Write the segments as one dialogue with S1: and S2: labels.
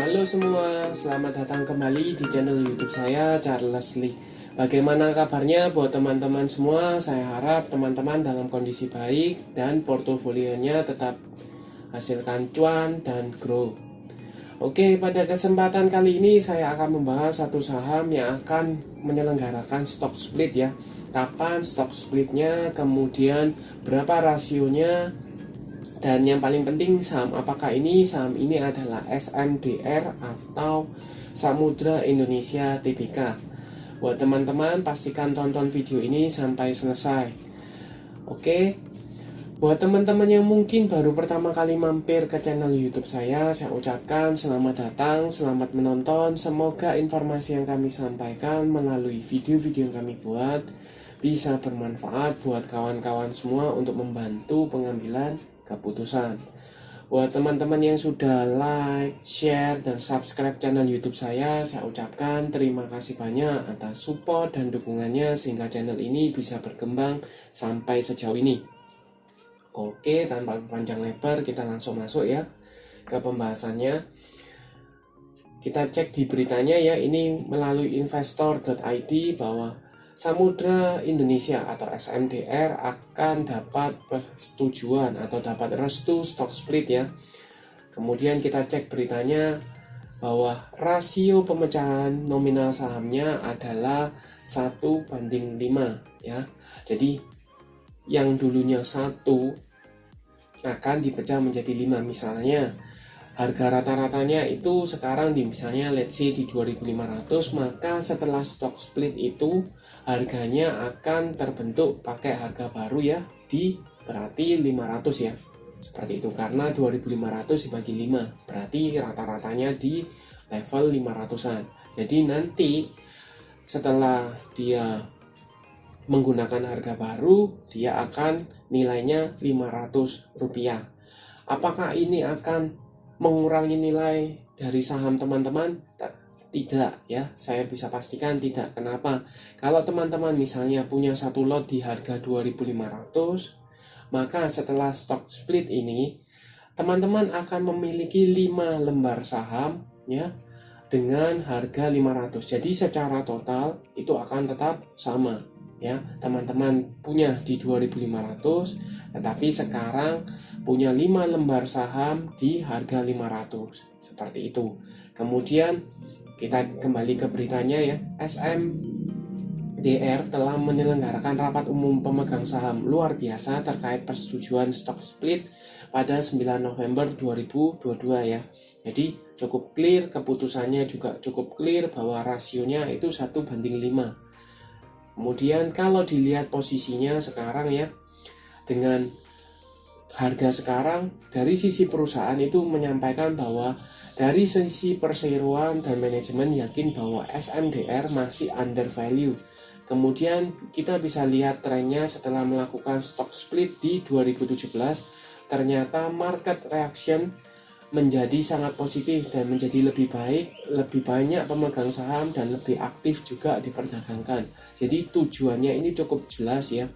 S1: Halo semua, selamat datang kembali di channel YouTube saya, Charles Lee. Bagaimana kabarnya buat teman-teman semua? Saya harap teman-teman dalam kondisi baik dan portofolionya tetap hasilkan cuan dan grow. Oke, pada kesempatan kali ini saya akan membahas satu saham yang akan menyelenggarakan stock split ya. Kapan stock splitnya, kemudian berapa rasionya, dan yang paling penting apakah saham ini adalah SMDR atau Samudra Indonesia Tbk. Buat teman-teman pastikan tonton video ini sampai selesai. Oke, buat teman-teman yang mungkin baru pertama kali mampir ke channel YouTube saya ucapkan selamat datang, selamat menonton. Semoga informasi yang kami sampaikan melalui video-video yang kami buat bisa bermanfaat buat kawan-kawan semua untuk membantu pengambilan keputusan. Buat teman-teman yang sudah like, share, dan subscribe channel YouTube saya ucapkan terima kasih banyak atas support dan dukungannya sehingga channel ini bisa berkembang sampai sejauh ini. Oke, tanpa panjang lebar kita langsung masuk ya ke pembahasannya. Kita cek di beritanya ya, ini melalui investor.id bahwa Samudra Indonesia atau SMDR akan dapat persetujuan atau dapat restu stock split ya. Kemudian kita cek beritanya bahwa rasio pemecahan nominal sahamnya adalah 1:5 ya. Jadi yang dulunya 1 akan dipecah menjadi 5. Misalnya harga rata-ratanya itu sekarang misalnya let's say di 2.500, maka setelah stock split itu harganya akan terbentuk pakai harga baru ya, berarti 500 ya. Seperti itu, karena 2.500 dibagi 5 berarti rata-ratanya di level 500-an. Jadi nanti setelah dia menggunakan harga baru, dia akan nilainya Rp500. Apakah ini akan mengurangi nilai dari saham teman-teman? Tidak ya, saya bisa pastikan tidak. Kenapa? Kalau teman-teman misalnya punya satu lot di harga 2.500, maka setelah stock split ini teman-teman akan memiliki 5 lembar saham ya dengan harga 500. Jadi secara total itu akan tetap sama ya. Teman-teman punya di 2.500, tetapi sekarang punya 5 lembar saham di harga 500. Seperti itu. Kemudian kita kembali ke beritanya ya. SMDR telah menyelenggarakan rapat umum pemegang saham luar biasa terkait persetujuan stock split pada 9 November 2022 ya. Jadi cukup clear, keputusannya juga cukup clear bahwa rasionya itu 1:5. Kemudian kalau dilihat posisinya sekarang ya, dengan harga sekarang, dari sisi perusahaan itu menyampaikan bahwa dari sisi perseroan dan manajemen yakin bahwa SMDR masih under value. Kemudian kita bisa lihat trennya setelah melakukan stock split di 2017, ternyata market reaction menjadi sangat positif dan menjadi lebih baik, lebih banyak pemegang saham dan lebih aktif juga diperdagangkan. Jadi tujuannya ini cukup jelas ya.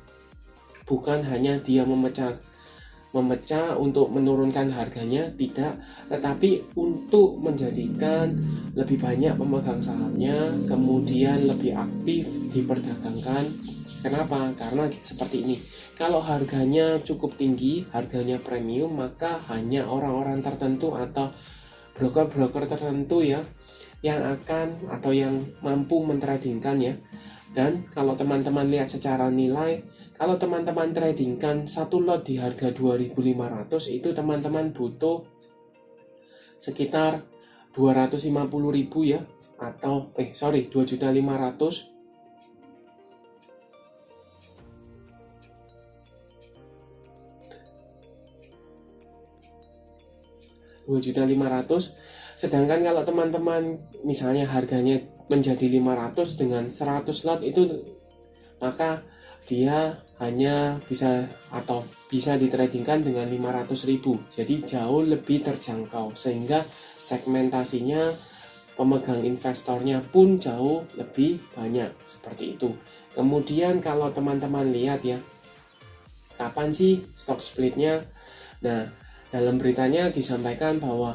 S1: Bukan hanya dia memecah untuk menurunkan harganya, tidak, tetapi untuk menjadikan lebih banyak pemegang sahamnya, kemudian lebih aktif diperdagangkan. Kenapa? Karena seperti ini, kalau harganya cukup tinggi, harganya premium, maka hanya orang-orang tertentu atau broker-broker tertentu ya yang akan atau yang mampu mentradingkan ya. Dan kalau teman-teman lihat secara nilai, kalau teman-teman tradingkan satu lot di harga 2.500, itu teman-teman butuh sekitar 250.000 ya, atau 2.500.000. Sedangkan kalau teman-teman misalnya harganya menjadi 500 dengan 100 lot itu, maka dia hanya bisa ditradingkan dengan 500.000. Jadi jauh lebih terjangkau, sehingga segmentasinya pemegang investornya pun jauh lebih banyak. Seperti itu. Kemudian kalau teman-teman lihat ya, kapan sih stock splitnya? Nah, dalam beritanya disampaikan bahwa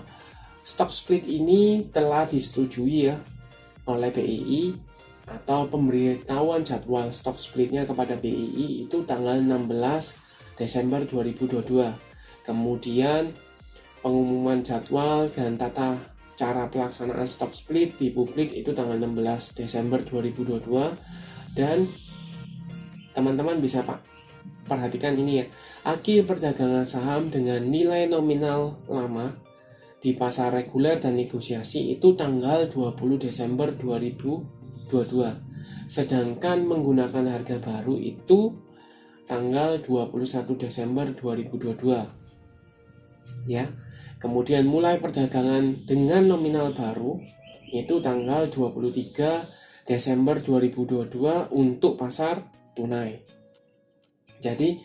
S1: stock split ini telah disetujui ya oleh BII, atau pemberitahuan jadwal stock splitnya kepada BII itu tanggal 16 Desember 2022. Kemudian pengumuman jadwal dan tata cara pelaksanaan stock split di publik itu tanggal 16 Desember 2022. Dan teman-teman bisa perhatikan ini ya, akhir perdagangan saham dengan nilai nominal lama di pasar reguler dan negosiasi itu tanggal 20 Desember 2022. Sedangkan menggunakan harga baru itu tanggal 21 Desember 2022. Ya. Kemudian mulai perdagangan dengan nominal baru itu tanggal 23 Desember 2022 untuk pasar tunai. Jadi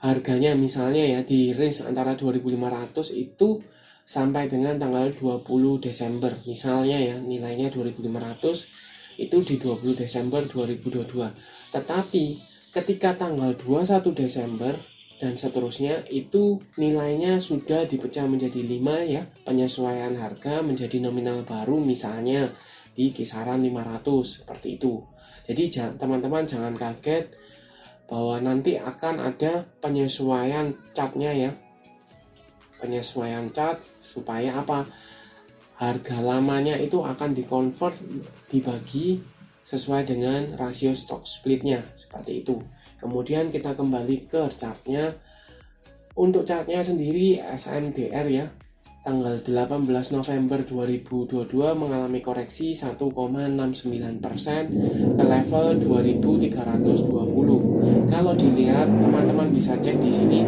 S1: harganya misalnya ya di range antara 2.500 itu sampai dengan tanggal 20 Desember. Misalnya ya nilainya 2.500 itu di 20 Desember 2022. Tetapi ketika tanggal 21 Desember dan seterusnya itu nilainya sudah dipecah menjadi 5 ya, penyesuaian harga menjadi nominal baru misalnya di kisaran 500 seperti itu. Jadi teman-teman jangan kaget bahwa nanti akan ada penyesuaian chartnya ya, penyesuaian chart supaya apa, harga lamanya itu akan dikonvert, dibagi sesuai dengan rasio stock splitnya seperti itu. Kemudian kita kembali ke chartnya. Untuk chartnya sendiri SMDR ya, tanggal 18 November 2022 mengalami koreksi 1,69% ke level 2320. Kalau dilihat teman-teman bisa cek di sini,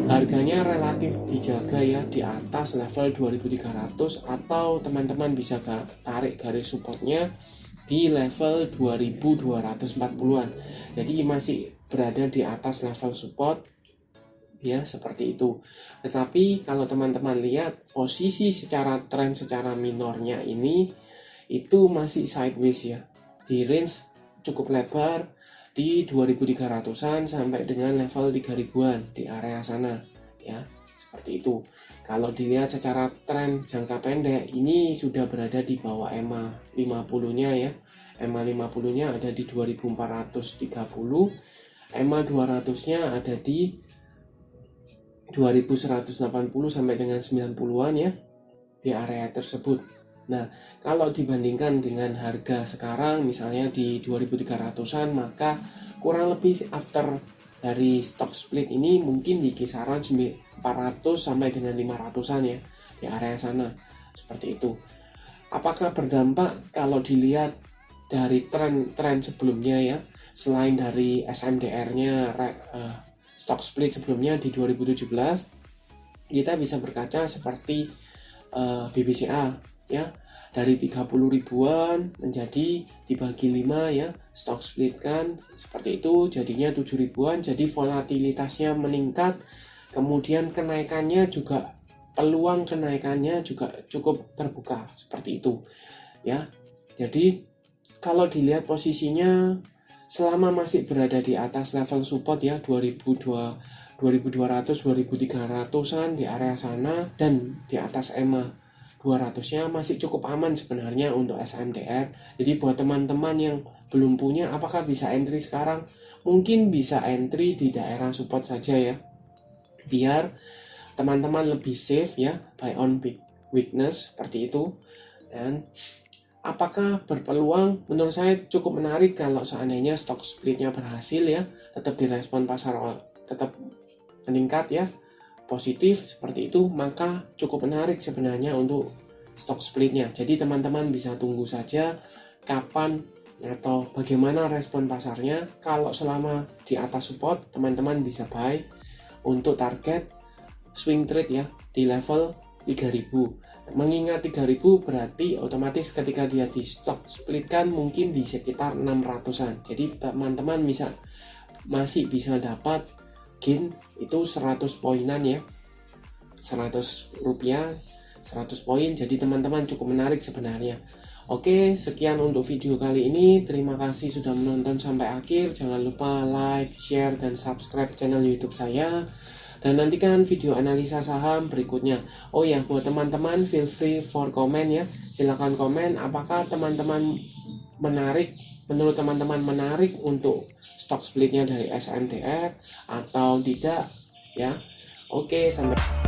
S1: harganya relatif dijaga ya di atas level 2300, atau teman-teman bisa tarik garis supportnya di level 2240-an. Jadi masih berada di atas level support ya, seperti itu. Tetapi kalau teman-teman lihat posisi secara tren secara minornya ini itu masih sideways ya, di range cukup lebar di 2300-an sampai dengan level 3000-an di area sana ya, seperti itu. Kalau dilihat secara tren jangka pendek ini sudah berada di bawah EMA 50-nya ya. EMA 50-nya ada di 2430, EMA 200-nya ada di 2180 sampai dengan 90-an ya, di area tersebut. Nah, kalau dibandingkan dengan harga sekarang misalnya di 2300-an, maka kurang lebih after dari stock split ini mungkin di kisaran 400 sampai dengan 500-an ya, di area sana. Seperti itu. Apakah berdampak? Kalau dilihat dari tren sebelumnya ya, selain dari SMDR-nya stock split sebelumnya di 2017, kita bisa berkaca seperti BBCA ya, dari 30 ribuan menjadi dibagi 5 ya, stock split kan seperti itu, jadinya 7 ribuan. Jadi volatilitasnya meningkat, kemudian kenaikannya juga, peluang kenaikannya juga cukup terbuka seperti itu ya. Jadi kalau dilihat posisinya selama masih berada di atas level support ya, 2200, 2300-an di area sana, dan di atas EMA 200-nya masih cukup aman sebenarnya untuk SMDR. Jadi buat teman-teman yang belum punya, apakah bisa entry sekarang? Mungkin bisa entry di daerah support saja ya, biar teman-teman lebih safe ya, buy on weakness seperti itu. Dan apakah berpeluang? Menurut saya cukup menarik kalau seandainya stock splitnya berhasil ya, tetap direspon pasar, tetap meningkat ya, positif seperti itu, maka cukup menarik sebenarnya untuk stock splitnya. Jadi teman-teman bisa tunggu saja kapan atau bagaimana respon pasarnya. Kalau selama di atas support, teman-teman bisa buy untuk target swing trade ya di level 3000. Mengingat 3000 berarti otomatis ketika dia di stock splitkan mungkin di sekitar 600-an. Jadi teman-teman masih bisa dapat gain itu 100 poinan ya, 100 rupiah, 100 poin. Jadi teman-teman cukup menarik sebenarnya. Oke, sekian untuk video kali ini. Terima kasih sudah menonton sampai akhir. Jangan lupa like, share, dan subscribe channel YouTube saya. dan nantikan video analisa saham berikutnya. Oh ya, buat teman-teman feel free for comment ya, silahkan komen apakah menurut teman-teman menarik untuk stock splitnya dari SMDR atau tidak ya. Oke, sampai